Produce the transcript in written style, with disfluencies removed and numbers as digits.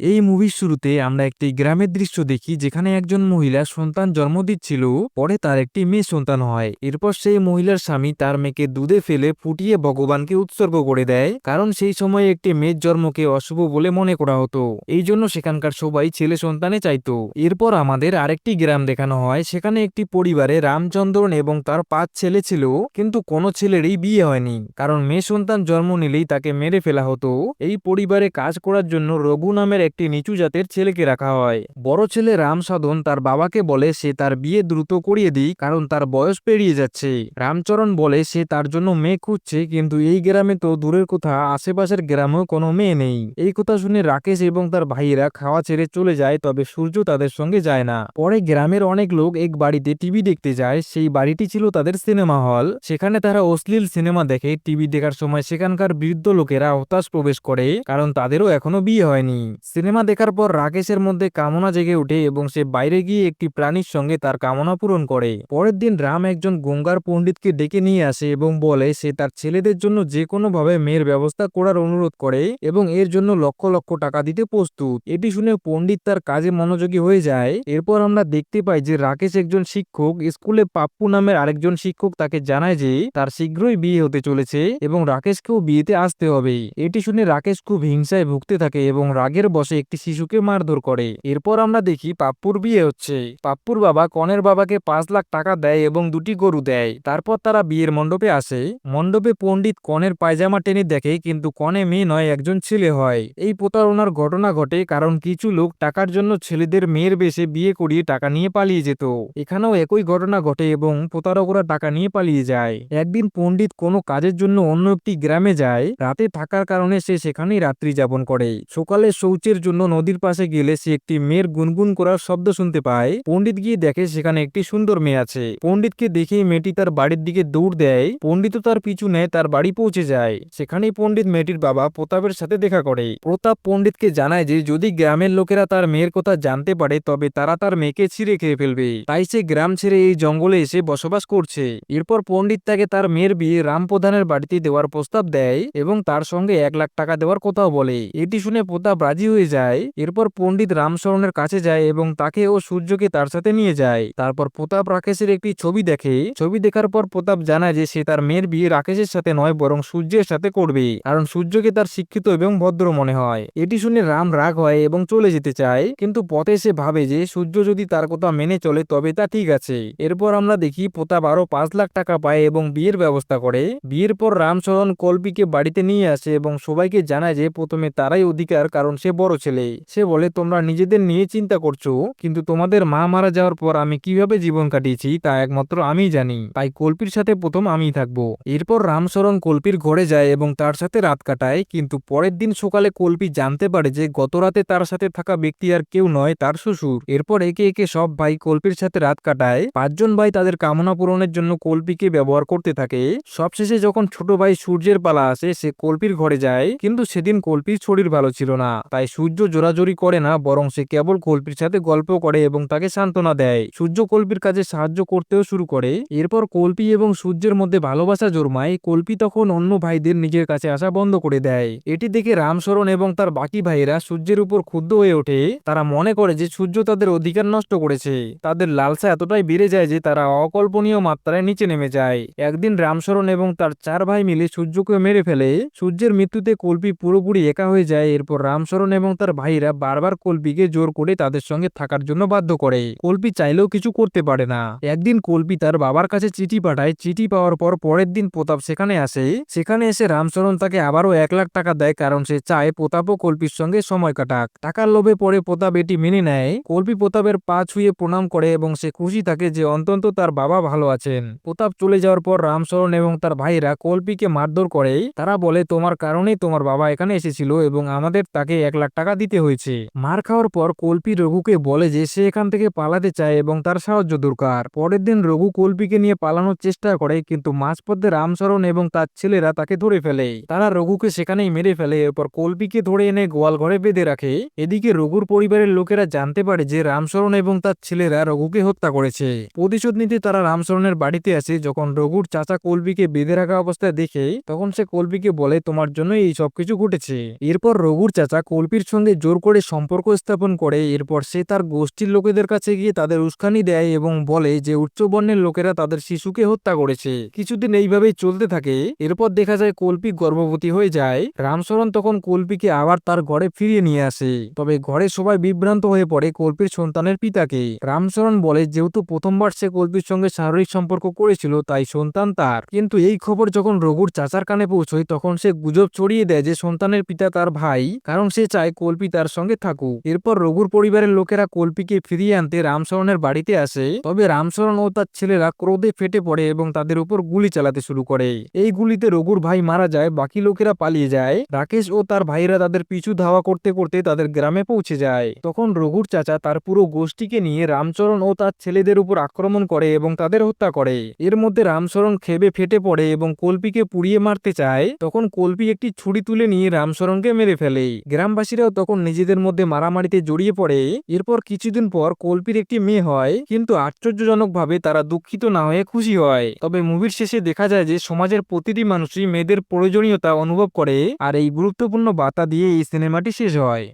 এই মুভির শুরুতে আমরা একটি গ্রামের দৃশ্য দেখি যেখানে একজন মহিলা সন্তান জন্ম দিচ্ছিল। পরে তার একটি মেয়ে সন্তান হয়। এরপর সেই মহিলার স্বামী তার মেয়েকে দুধে ফেলে ফুটিয়ে ভগবানকে উৎসর্গ করে দেয়, কারণ সেই সময়ে একটি মেয়ের জন্মকে অশুভ বলে মনে করা হতো। এই জন্য সেখানকার সবাই ছেলে সন্তানে চাইতো। এরপর আমাদের আরেকটি গ্রাম দেখানো হয়। সেখানে একটি পরিবারে রামচন্দ্রন এবং তার 5 ছেলে ছিল, কিন্তু কোনো ছেলেরই বিয়ে হয়নি, কারণ মেয়ে সন্তান জন্ম নিলেই তাকে মেরে ফেলা হতো। এই পরিবারে কাজ করার জন্য রঘু নামের একটি নিচু জাতের ছেলেকে রাখা হয়। বড় ছেলে রামসাধন তার বাবাকে বলে সে তার বিয়ে দ্রুত করিয়ে দিই, কারণ তার বয়স পেরিয়ে যাচ্ছে। রামচরণ বলে সে তার জন্য মেয়ে খুঁজছে, কিন্তু এই গ্রামে তো দূরের কথা, আশেপাশের গ্রামেও কোনো মেয়ে নেই। এই কথা শুনে রাকেশ এবং তার ভাইয়েরা খাওয়া ছেড়ে চলে যায়, তবে সূর্য তাদের সঙ্গে যায় না। পরে গ্রামের অনেক লোক এক বাড়িতে টিভি দেখতে যায়। সেই বাড়িটি ছিল তাদের সিনেমা হল। সেখানে তারা অশ্লীল সিনেমা দেখে। টিভি দেখার সময় সেখানকার বৃদ্ধ লোকেরা হতাশ প্রবেশ করে, কারণ তাদেরও এখনো বিয়ে হয়নি। সিনেমা দেখার পর রাকেশের মধ্যে কামনা জেগে ওঠে এবং সে বাইরে গিয়ে একটি প্রাণীর সঙ্গে তার কামনা পূরণ করে। পরের দিন রাম একজন গঙ্গার পণ্ডিতকে ডেকে নিয়ে আসে এবং বলে সে তার ছেলেদের জন্য যে কোনো ভাবে মেয়ের ব্যবস্থা করার অনুরোধ করে এবং এর জন্য লক্ষ লক্ষ টাকা দিতে প্রস্তুত। এটি শুনে পণ্ডিত তার কাজে মনোযোগী হয়ে যায়। এরপর আমরা দেখতে পাই যে রাকেশ একজন শিক্ষক। স্কুলে পাপ্পু নামের আরেকজন শিক্ষক তাকে জানায় যে তার শীঘ্রই বিয়ে হতে চলেছে এবং রাকেশকেও বিয়েতে আসতে হবে। এটি শুনে রাকেশ খুব হিংসায় ভুগতে থাকে এবং রাগের বশে একটি শিশুকে মারধর করে। এরপর আমরা দেখি পাপ্পুর বিয়ে হচ্ছে। পাপ্পুর বাবা কনের বাবাকে 5 লাখ টাকা দেয় এবং 2টি গরু দেয়। তারপর তারা বিয়ের মণ্ডপে আসে। মণ্ডপে পণ্ডিত কনের পায়জামা টেনে দেখে, কিন্তু কনে মেয়ে নয়, একজন ছেলে হয়। এই প্রতারণার ঘটনা ঘটে কারণ কিছু লোক টাকার জন্য ছেলেদের মেয়ের বেশে বিয়ে করিয়ে টাকা নিয়ে পালিয়ে যেত। এখানেও একই ঘটনা ঘটে এবং প্রতারকরা টাকা নিয়ে পালিয়ে যায়। একদিন পণ্ডিত কোনো কাজের জন্য অন্য একটি গ্রামে যায়। রাতে থাকার কারণে সে সেখানেই রাত্রি যাপন করে। সকালে শৌচের জন্য নদীর পাশে গেলে সে একটি মেয়ের গুনগুন করার শব্দ শুনতে পায়। পণ্ডিত গিয়ে দেখে সেখানে একটি সুন্দর মেয়ে আছে। পণ্ডিতকে দেখেই মেয়েটি তার বাড়ির দিকে দৌড় দেয়। পণ্ডিতও তার পিছু নেয়, তার বাড়ি পৌঁছে যায়। সেখানেই পণ্ডিত মেয়েটির বাবা প্রতাপের সাথে দেখা করে। প্রতাপ পণ্ডিতকে জানায় যে যদি গ্রামের লোকেরা তার মেয়ের কথা জানতে পারে তবে তারা তার মেয়েকে ছিঁড়ে খেয়ে ফেলবে। তাই সে গ্রাম ছেড়ে এই জঙ্গলে এসে বসবাস করছে। এরপর পণ্ডিত তাকে তার মেয়ের বিয়ে রাম প্রধানের বাড়িতে দেওয়ার প্রস্তাব দেয় এবং তার সঙ্গে 1 লাখ টাকা দেওয়ার কথাও বলে। এটি শুনে প্রতাপ রাজি হয়ে যায়। এরপর পণ্ডিত রামশরণের কাছে যায় এবং তাকে ও সূর্যকে তার সাথে নিয়ে যায়। তারপর প্রতাপ রাকেশের একটি ছবি দেখে। ছবি দেখার পর প্রতাপ জানায় যে সে তার মেয়ের বিয়ে রাকেশের সাথে নয়, বরং সূর্যের সাথে করবে, কারণ সূর্যকে তার শিক্ষিত এবং ভদ্র মনে হয়। এটি শুনে রাম রাগ হয় এবং চলে যেতে চায়, কিন্তু পথে সে ভাবে যে সূর্য যদি তার কথা মেনে চলে তবে তা ঠিক আছে। এরপর আমরা দেখি প্রতাপ আরো 5 লাখ টাকা পায় এবং বিয়ের ব্যবস্থা করে। বিয়ের পর রামচরণ কল্পীকে বাড়িতে নিয়ে আসে এবং সবাইকে জানায় যে প্রথমে তারাই অধিকার, কারণ সে বড় ছেলে। সে বলে তোমরা নিজেদের নিয়ে চিন্তা করছো, কিন্তু তোমাদের মা মারা যাওয়ার পর আমি কিভাবে জীবন কাটিয়েছি তা একমাত্র আমিই জানি, তাই কল্পীর সাথে প্রথম আমিই থাকবো। এরপর রামচরণ কল্পীর ঘরে যায় এবং তার সাথে রাত কাটায়, কিন্তু পরের দিন সকালে কল্পী জানতে পারে যে গত রাতে তার সাথে থাকা ব্যক্তি আর কেউ নয়, তার শ্বশুর। এরপর একে একে সব ভাই কল্পীর সাথে রাত কাটায়। 5জন ভাই তাদের কামনা পূরণের জন্য কল্পীকে ব্যবহার করতে থাকে। সবশেষে যখন ছোট ভাই সূর্যের পালা আসে, সে কল্পীর ঘরে যায়, কিন্তু সেদিন কল্পীর শরীর ভালো ছিল না। তাই সূর্য জোরাজোরি করে না, বরং সে কেবল কল্পীর সাথে গল্প করে এবং তাকে সান্ত্বনা দেয়। সূর্য কল্পীর কাজে সাহায্য করতেও শুরু করে। এরপর কল্পী এবং সূর্যের মধ্যে ভালোবাসা জন্মায়। কল্পী তখন অন্য ভাইদের নিজের কাছে আসা বন্ধ করে দেয়। এটি দেখে রামশরণ এবং তার বাকি ভাইয়েরা সূর্যের উপর ক্ষুব্ধ হয়ে ওঠে। তারা মনে করে যে সূর্য তাদের অধিকার নষ্ট করেছে। তাদের লালসা এতটাই বেড়ে যায় যে তারা অকল্পনীয় মাত্রায় নিচে নেমে যায়। একদিন রামশরণ এবং তার 4 ভাই মিলে সূর্যকে মেরে ফেলে। সূর্যের মৃত্যুতে কল্পী পুরোপুরি একা হয়ে যায়। এরপর রামশরণ এবং তার ভাইরা বারবার কল্পীকে জোর করে তাদের সঙ্গে থাকার জন্য বাধ্য করে। কল্পী চাইলেও কিছু করতে পারে না। একদিন কল্পী তার বাবার কাছে চিঠি পাঠায়। চিঠি পাওয়ার পর পরের দিন প্রতাপ সেখানে আসে। সেখানে এসে রামশরণ তাকে আবারও 1 লাখ টাকা দেয়, কারণ সে চায় প্রতাপ ও কল্পীর সঙ্গে সময় কাটাক। টাকার লোভে পড়ে প্রতাপ এটি মেনে নেয়। কল্পী প্রতাপের পা ছুঁয়ে প্রণাম করে এবং সে খুশি থাকে যে অন্তত তার বাবা ভালো আছেন। প্রতাপ চলে যাওয়ার পর রামশরণ এবং তার ভাইরা কল্পীকে মারধর করে। তারা বলে তোমার কারণেই তোমার বাবা এখানে এসেছিল এবং আমাদের তাকে 1 লাখ টাকা দিতে হয়েছে। মার খাওয়ার পর কল্পী রঘুকে বলে যে সে এখান থেকে পালাতে চায় এবং তার সাহায্য দরকার। পরের দিন রঘু কল্পীকে নিয়ে পালানোর চেষ্টা করে, কিন্তু মাঝপথে রামশরণ এবং তার ছেলেরা তাকে ধরে ফেলে। তারা রঘুকে সেখানেই মেরে ফেলে। এরপর কল্পীকে ধরে এনে গোয়াল ঘরে বেঁধে রাখে। এদিকে রঘুর পরিবারের লোকেরা জানতে পারে যে রামশরণ এবং তার ছেলেরা রঘুকে হত্যা করেছে। প্রতিশোধ নিতে তারা রামশরণের বাড়িতে আসে। যখন রঘুর চাচা কল্পীকে বেঁধে রাখা অবস্থায় দেখে, তখন সে কল্পীকে বলে তোমার জন্য এই সবকিছু ঘটেছে। এরপর রঘুর চাচা কল্পীর সঙ্গে জোর করে সম্পর্ক স্থাপন করে। এরপর সে তার গোষ্ঠীর লোকেদের কাছে গিয়ে তাদের উস্কানি দেয় এবং বলে যে উচ্চবর্ণের লোকেরা তাদের শিশুকে হত্যা করেছে। কিছুদিন এইভাবেই চলতে থাকে। এরপর দেখা যায় কল্পি গর্ভবতী হয়ে যায়। রামচরণ তখন কল্পিকে আবার তার ঘরে ফিরিয়ে নিয়ে আসে। তবে ঘরে সবাই বিভ্রান্ত হয়ে পড়ে কল্পির সন্তানের পিতাকে। রামচরণ বলে যেহেতু প্রথমবার সে কল্পির সঙ্গে শারীরিক সম্পর্ক করেছিল তাই সন্তান তার। কিন্তু এই খবর যখন রঘুর চাচার কানে পৌঁছয় তখন সে গুজব ছড়িয়ে দেয় যে সন্তানের পিতা তার ভাই, কারণ সে চায় কল্পি তার সঙ্গে থাকুক। এরপর রঘুর পরিবারের লোকেরা কল্পিকে ফিরিয়ে আনতে রামচরণের বাড়িতে আসে। তবে রামচরণ ও তার ছেলেরা ক্রোধে ফেটে পড়ে এবং তাদের উপর গুলি চালাতে শুরু করে। এই গুলিতে রঘুর ভাই মারা যায়, বাকি লোকেরা পালিয়ে যায়। রাকেশ ও তার ভাইরা তাদের পিছু ধাওয়া করতে করতে তাদের গ্রামে পৌঁছে যায়। তখন রঘুর চাচা তার পুরো গোষ্ঠীকে নিয়ে রামচরণ ও তার ছেলেদের উপর আক্রমণ করে এবং তাদের হত্যা করে। এর মধ্যে রামচরণ ক্ষোভে ফেটে পড়ে এবং কল্পিকে পুড়িয়ে মারতে চায়। তখন কল্পি একটি ছুরি তুলে নিয়ে রামচরণকে মেরে ফেলে। গ্রামবাসীরাও তখন নিজেদের মধ্যে মারামারিতে জড়িয়ে পড়ে। এরপর কিছুদিন পর কল্পির একটি মেয়ে হয়, কিন্তু আশ্চর্যজনকভাবে তারা দুঃখিত না হয়ে খুশি হয়। তবে মুভির শেষে দেখা যায় যে সমাজের প্রতিটি মানুষই মেয়েদের প্রয়োজনীয়তা অনুভব করে, আর এই গুরুত্বপূর্ণ বার্তা দিয়ে এই সিনেমাটি শেষ হয়।